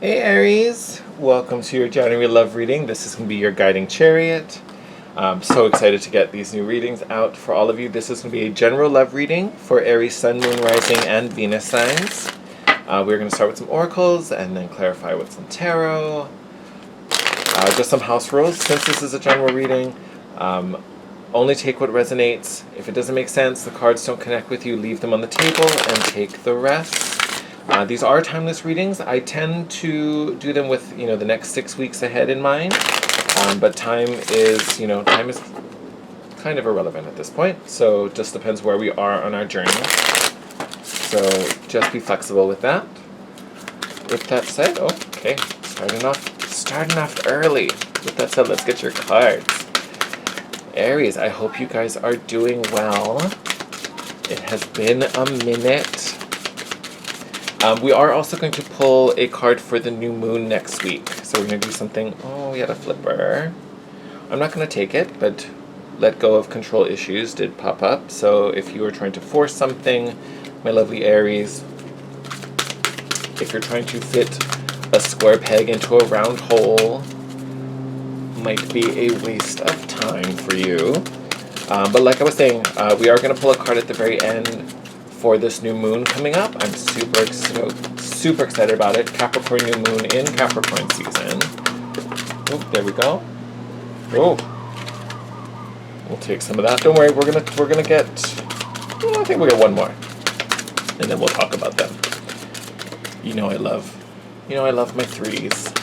Hey Aries, welcome to your January love reading. This is going to be your guiding chariot. I'm so excited to get these new readings out for all of you. This is going to be a general love reading for Aries Sun, Moon, Rising, and Venus signs. We're going to start with some oracles and then clarify with some tarot. Just some house rules. Since this is a general reading, only take what resonates. If it doesn't make sense, the cards don't connect with you, leave them on the table and take the rest. These are timeless readings. I tend to do them with, the next 6 weeks ahead in mind. But time is kind of irrelevant at this point. So it just depends where we are on our journey. So just be flexible with that. With that said, okay, starting off early. With that said, let's get your cards. Aries, I hope you guys are doing well. It has been a minute. We are also going to pull a card for the new moon next week. So we're going to do something. Oh, we had a flipper. I'm not going to take it, but let go of control issues did pop up. So if you were trying to force something, my lovely Aries, if you're trying to fit a square peg into a round hole, might be a waste of time for you. But like I was saying, we are going to pull a card at the very end for this new moon coming up. I'm super excited about it. Capricorn new moon in Capricorn season. Oh, there we go. Oh, we'll take some of that. Don't worry, we're gonna get. I think we'll get one more, and then we'll talk about them. I love my threes.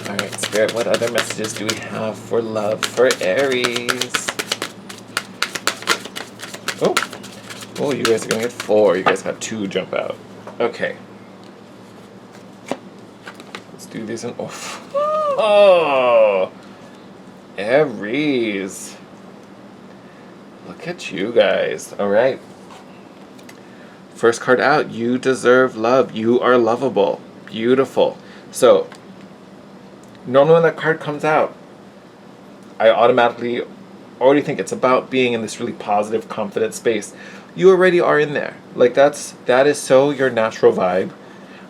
All right, Spirit. What other messages do we have for love for Aries? Oh, you guys are going to get 4. You guys got 2 jump out. Okay. Let's do these in... Oh! Aries. Look at you guys. All right. First card out. You deserve love. You are lovable. Beautiful. So, normally when that card comes out, I automatically already think it's about being in this really positive, confident space. You already are in there. Like that is so your natural vibe.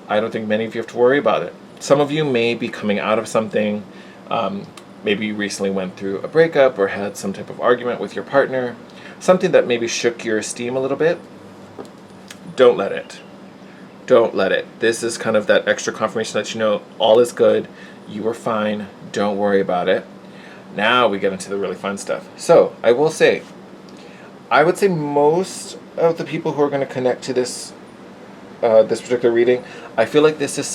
I don't think many of you have to worry about it. Some of you may be coming out of something. Maybe you recently went through a breakup or had some type of argument with your partner. Something that maybe shook your esteem a little bit. Don't let it. Don't let it. This is kind of that extra confirmation that all is good. You are fine. Don't worry about it. Now we get into the really fun stuff. So, I would say most of the people who are going to connect to this particular reading, I feel like this is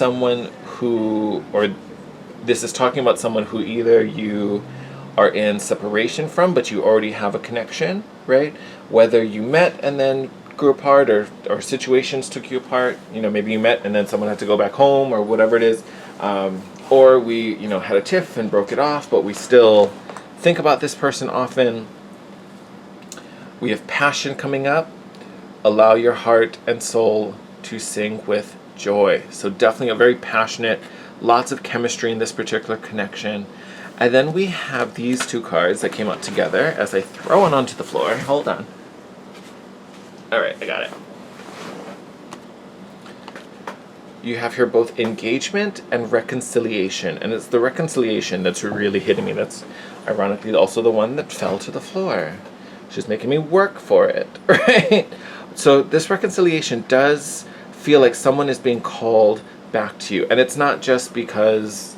this is talking about someone who either you are in separation from, but you already have a connection, right? Whether you met and then grew apart, or situations took you apart. Maybe you met and then someone had to go back home, or whatever it is. Or we, had a tiff and broke it off, but we still think about this person often. We have passion coming up. Allow your heart and soul to sing with joy. So definitely a very passionate, lots of chemistry in this particular connection. And then we have these 2 cards that came out together as I throw it onto the floor. Hold on. All right, I got it. You have here both engagement and reconciliation. And it's the reconciliation that's really hitting me. That's ironically also the one that fell to the floor. She's making me work for it, right? So this reconciliation does feel like someone is being called back to you. And it's not just because,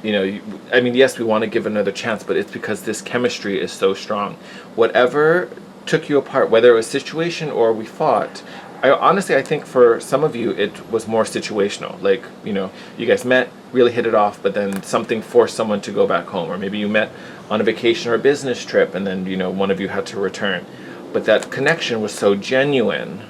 yes, we want to give another chance, but it's because this chemistry is so strong. Whatever took you apart, whether it was situation or we fought, I think for some of you, it was more situational. Like, you guys met, really hit it off, but then something forced someone to go back home. Or maybe you met on a vacation or a business trip, and then, one of you had to return. But that connection was so genuine,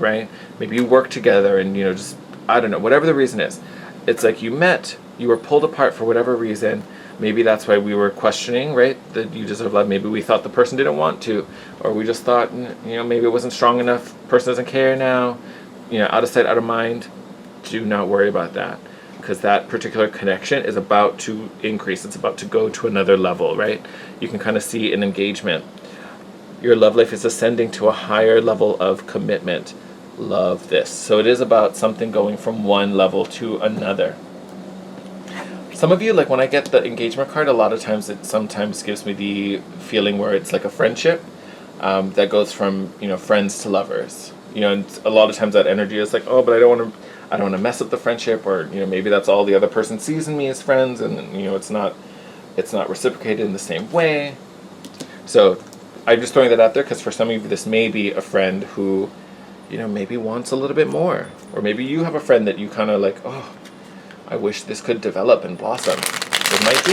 right? Maybe you worked together and, just, I don't know, whatever the reason is. It's like you met, you were pulled apart for whatever reason. Maybe that's why we were questioning, right? That you deserve love. Maybe we thought the person didn't want to, or we just thought, maybe it wasn't strong enough. Person doesn't care now. Out of sight, out of mind. Do not worry about that, because that particular connection is about to increase. It's about to go to another level, right? You can kind of see an engagement. Your love life is ascending to a higher level of commitment. Love this. So it is about something going from one level to another. Some of you, like when I get the engagement card, a lot of times it sometimes gives me the feeling where it's like a friendship that goes from, you know, friends to lovers. You know, and a lot of times that energy is like, oh, but I don't want to mess up the friendship, or, you know, maybe that's all the other person sees in me as friends, and, you know, it's not reciprocated in the same way. So I'm just throwing that out there because for some of you this may be a friend who, you know, maybe wants a little bit more, or maybe you have a friend that you kind of like, oh, I wish this could develop and blossom. It might be.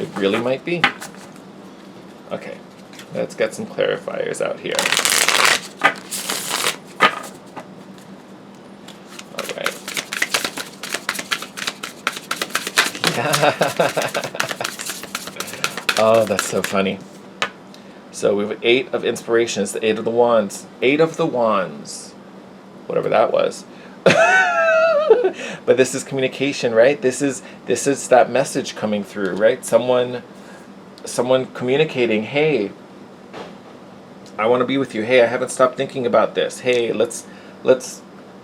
It really might be. Okay, let's get some clarifiers out here. All right. Oh, that's so funny. So we have 8 of inspirations, the 8 of the wands. 8 of the wands. Whatever that was. But this is communication, right? This is that message coming through, right? Someone communicating, hey, I want to be with you. Hey, I haven't stopped thinking about this. Hey, let's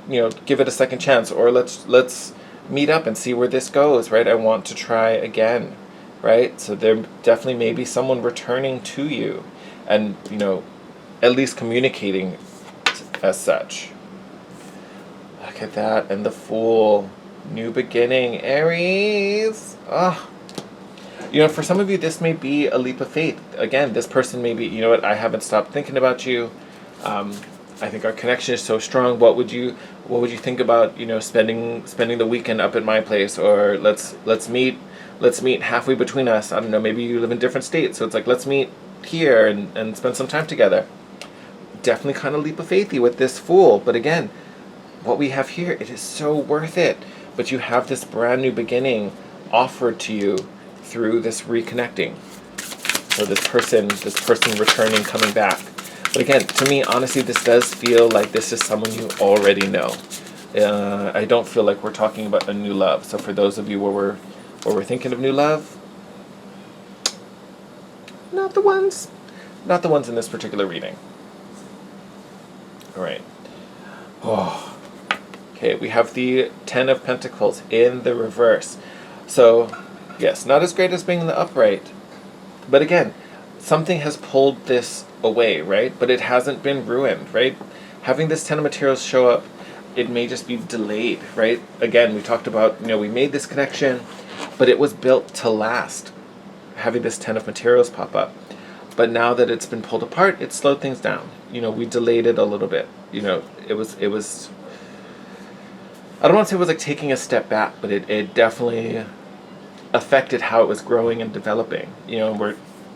you know, give it a second chance, or let's meet up and see where this goes, right? I want to try again, right? So there definitely may be someone returning to you and, you know, at least communicating as such. Look at that. And the Fool. New beginning. Aries. You know, for some of you, this may be a leap of faith. Again, this person may be, you know what, I haven't stopped thinking about you. I think our connection is so strong. What would you think about, you know, spending the weekend up at my place, or let's meet halfway between us. I don't know, maybe you live in different states, so it's like, let's meet here and spend some time together. Definitely kind of leap of faithy with this Fool. But again, what we have here, it is so worth it. But you have this brand new beginning offered to you through this reconnecting. So this person returning, coming back. But again, to me, honestly, this does feel like this is someone you already know. I don't feel like we're talking about a new love. So for those of you where we're thinking of new love, not the ones in this particular reading. All right. Oh. Okay, we have the 10 of Pentacles in the reverse. So, yes, not as great as being in the upright. But again, something has pulled this away, right? But it hasn't been ruined, right? Having this 10 of materials show up, it may just be delayed, right? Again, we talked about, you know, we made this connection, but it was built to last. Having this 10 of materials pop up. But now that it's been pulled apart, it slowed things down. You know, we delayed it a little bit. You know, it was I don't want to say it was like taking a step back, but it definitely affected how it was growing and developing. You know,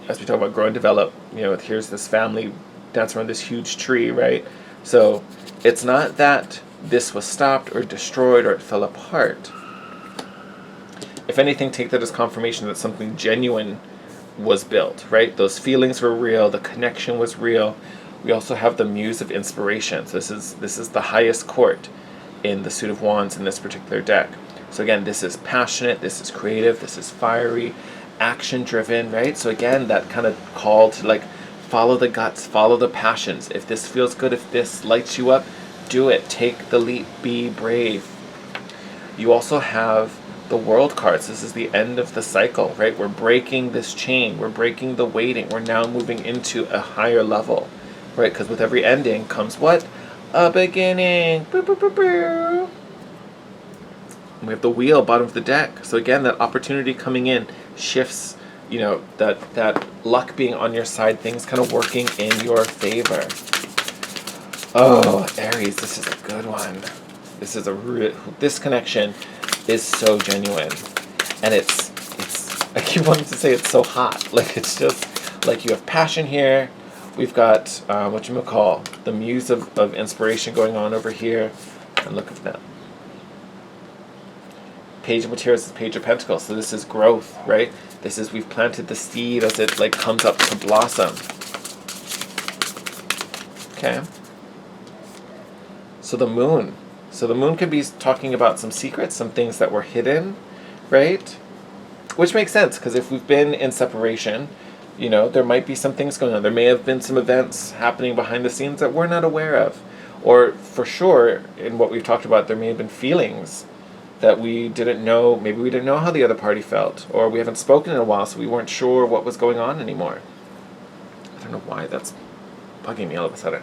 as we talk about grow and develop, you know, here's this family dancing around this huge tree, right? So it's not that this was stopped or destroyed or it fell apart. If anything, take that as confirmation that something genuine was built, right? Those feelings were real, the connection was real. We also have the Muse of Inspiration. So this is the highest court in the Suit of Wands in this particular deck. So again, this is passionate, this is creative, this is fiery, action driven, right? So again, that kind of call to like follow the guts, follow the passions. If this feels good, if this lights you up, do it. Take the leap, be brave. You also have the World cards. This is the end of the cycle, right? We're breaking this chain, we're breaking the waiting, we're now moving into a higher level, right? Because with every ending comes what? A beginning. Boop, boop, boop, boop. And we have the Wheel, bottom of the deck. So again, that opportunity coming in shifts, you know, that luck being on your side, things kind of working in your favor. Oh, Aries, this is a good one. This is this connection is so genuine. And it's I keep wanting to say it's so hot. Like, it's just like you have passion here. We've got the Muse of Inspiration going on over here. And look at that. Page of Materials is Page of Pentacles. So this is growth, right? This is, we've planted the seed as it like comes up to blossom. Okay. So the Moon. So the Moon could be talking about some secrets, some things that were hidden, right? Which makes sense, because if we've been in separation, you know, there might be some things going on. There may have been some events happening behind the scenes that we're not aware of. Or for sure, in what we've talked about, there may have been feelings that we didn't know. Maybe we didn't know how the other party felt, or we haven't spoken in a while, so we weren't sure what was going on anymore. I don't know why that's bugging me all of a sudden.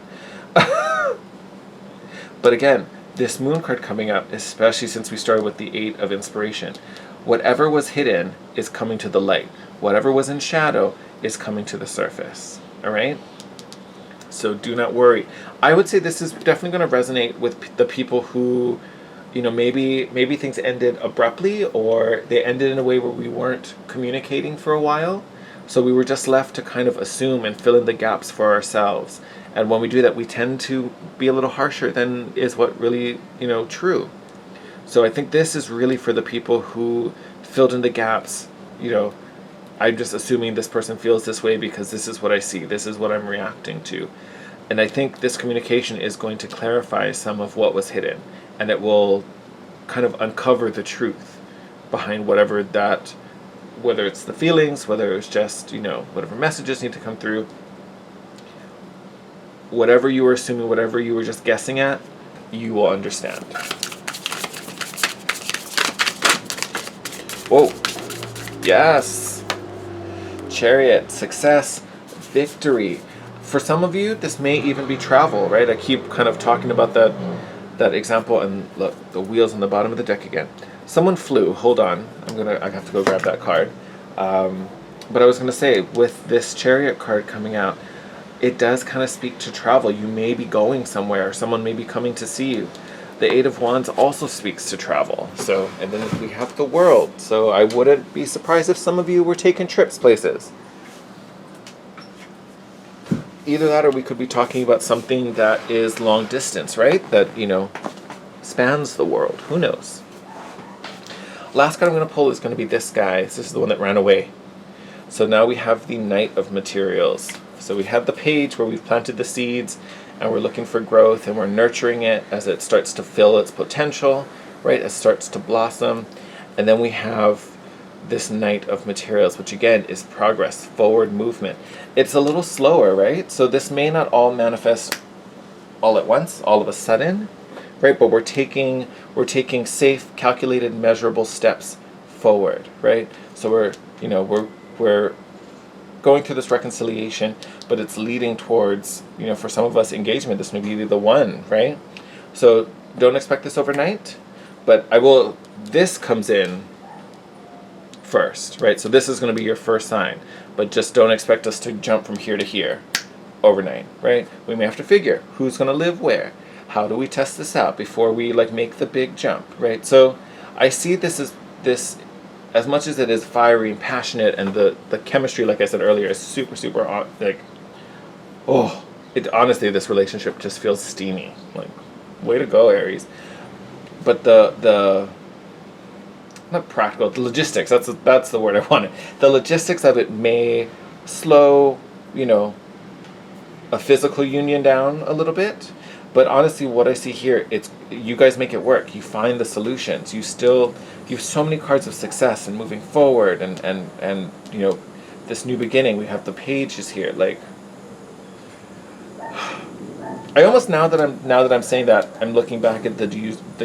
But again, this moon card coming up, especially since we started with the 8 of inspiration, whatever was hidden is coming to the light. Whatever was in shadow is coming to the surface. All right? So do not worry. I would say this is definitely going to resonate with the people who, maybe things ended abruptly, or they ended in a way where we weren't communicating for a while. So we were just left to kind of assume and fill in the gaps for ourselves. And when we do that, we tend to be a little harsher than is what really, true. So I think this is really for the people who filled in the gaps. I'm just assuming this person feels this way because this is what I see. This is what I'm reacting to. And I think this communication is going to clarify some of what was hidden. And it will kind of uncover the truth behind whether it's the feelings, whether it's just, whatever messages need to come through. Whatever you were assuming, whatever you were just guessing at, you will understand. Whoa. Yes. Chariot, success, victory. For some of you, this may even be travel, right? I keep kind of talking about that example, and look, the wheels on the bottom of the deck again. Someone flew. Hold on. I have to go grab that card. But I was going to say, with this chariot card coming out, it does kind of speak to travel. You may be going somewhere. Someone may be coming to see you. The 8 of Wands also speaks to travel. So, and then we have the World. So I wouldn't be surprised if some of you were taking trips places. Either that, or we could be talking about something that is long distance, right? That, spans the world. Who knows? Last card I'm going to pull is going to be this guy. This is the one that ran away. So now we have the Knight of Materials. So we have the page where we've planted the seeds and we're looking for growth and we're nurturing it as it starts to fill its potential, right? It starts to blossom. And then we have this Knight of Materials, which again is progress, forward movement. It's a little slower, right? So this may not all manifest all at once, all of a sudden, right? But we're taking safe, calculated, measurable steps forward, right? So we're going through this reconciliation, but it's leading towards, for some of us, engagement. This may be the one, right? So don't expect this overnight, but this comes in first, right? So this is going to be your first sign, but just don't expect us to jump from here to here overnight, right? We may have to figure who's going to live where. How do we test this out before we make the big jump, right? So I see this as much as it is fiery and passionate, and the chemistry, like I said earlier, is super, super, honestly, this relationship just feels steamy. Way to go, Aries. But the not practical, the logistics, that's the word I wanted. The logistics of it may slow, a physical union down a little bit. But honestly, what I see here, it's you guys make it work. You find the solutions. You have so many cards of success and moving forward, and this new beginning. We have the pages here. I almost now that I'm saying that, I'm looking back at the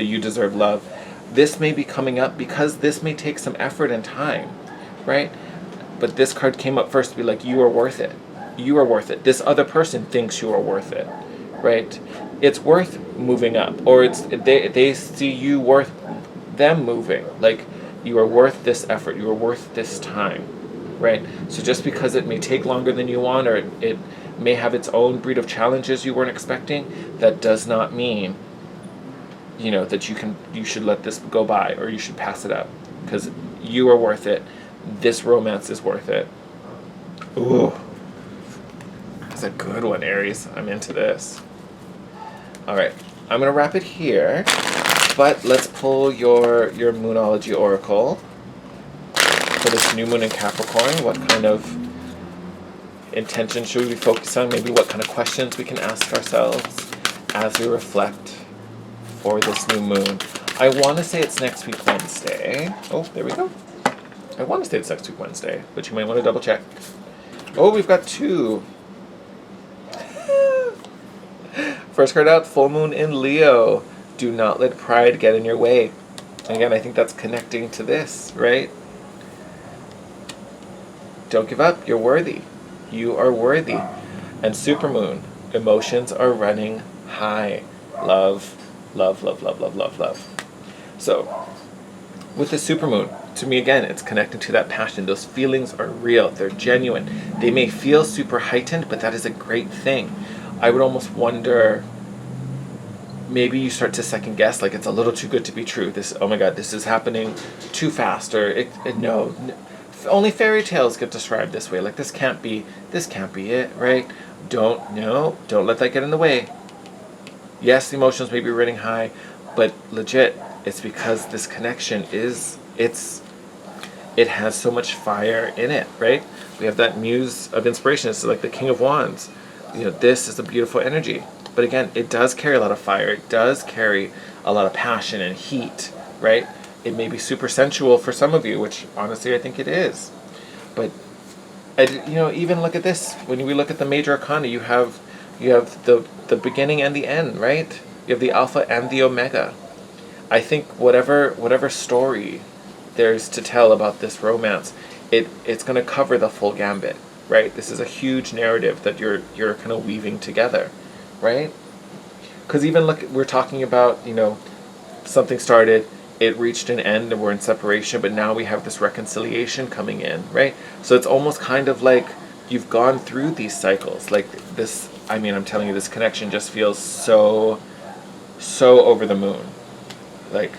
you deserve love. This may be coming up because this may take some effort and time, right? But this card came up first to be like, you are worth it. You are worth it. This other person thinks you are worth it, right? It's worth moving up, or they see you worth them moving. You are worth this effort. You are worth this time, right? So just because it may take longer than you want, or it may have its own breed of challenges you weren't expecting, that does not mean that you should let this go by, or you should pass it up, because you are worth it. This romance is worth it. Ooh, that's a good one, Aries. I'm into this. All right, I'm gonna wrap it here, but let's pull your Moonology Oracle for this new moon in Capricorn. What kind of intention should we be focused on? Maybe what kind of questions we can ask ourselves as we reflect for this new moon. I want to say it's next week Wednesday. Oh, there we go. I want to say it's next week Wednesday, but you might want to double check. Oh, we've got 2. First card out, full moon in Leo. Do not let pride get in your way. Again, I think that's connecting to this, right? Don't give up. You're worthy. You are worthy. And supermoon, emotions are running high. Love, love, love, love, love, love, love. So, with the supermoon, to me again, it's connecting to that passion. Those feelings are real. They're genuine. They may feel super heightened, but that is a great thing. I would almost wonder, maybe you start to second guess, like it's a little too good to be true. This, oh my God, this is happening too fast, or no, only fairy tales get described this way. Like this can't be it, right? Don't let that get in the way. Yes, the emotions may be running high, but legit, it's because this connection it has so much fire in it, right? We have that muse of inspiration. It's like the King of Wands. This is a beautiful energy. But again, it does carry a lot of fire. It does carry a lot of passion and heat, right? It may be super sensual for some of you, which honestly I think it is. But even look at this. When we look at the major arcana, you have the beginning and the end, right? You have the alpha and the omega. I think whatever story there's to tell about this romance, it's going to cover the full gambit, right? This is a huge narrative that you're kind of weaving together, right? Because even look, we're talking about, something started, it reached an end, and we're in separation, but now we have this reconciliation coming in, right? So it's almost kind of like you've gone through these cycles. Like this, I'm telling you, this connection just feels so over the moon. Like,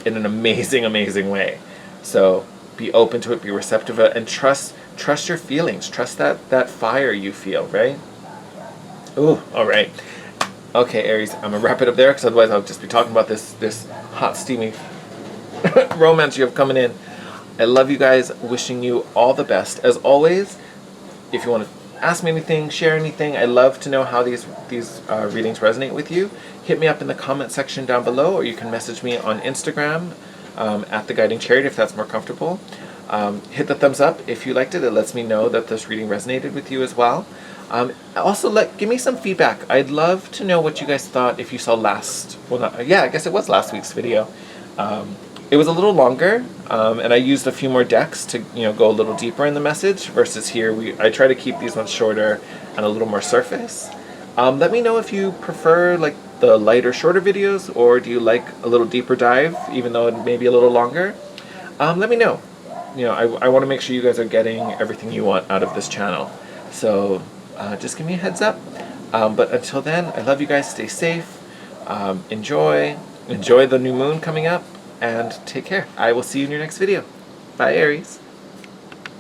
in an amazing, amazing way. So be open to it, be receptive of it, and trust your feelings. Trust that fire you feel, right? Ooh, all right. Okay, Aries, I'm gonna wrap it up there because otherwise I'll just be talking about this hot, steamy romance you have coming in. I love you guys. Wishing you all the best. As always, if you want to ask me anything, share anything, I love to know how these readings resonate with you. Hit me up in the comment section down below, or you can message me on Instagram at The Guiding Chariot if that's more comfortable. Hit the thumbs up if you liked it. It lets me know that this reading resonated with you as well. Also, give me some feedback. I'd love to know what you guys thought if you saw I guess it was last week's video. It was a little longer, and I used a few more decks to go a little deeper in the message, versus here I try to keep these ones shorter and a little more surface. Let me know if you prefer like the lighter, shorter videos, or do you like a little deeper dive, even though it may be a little longer? Let me know. I want to make sure you guys are getting everything you want out of this channel. So just give me a heads up. But until then, I love you guys. Stay safe. Enjoy the new moon coming up, and take care. I will see you in your next video. Bye, Aries.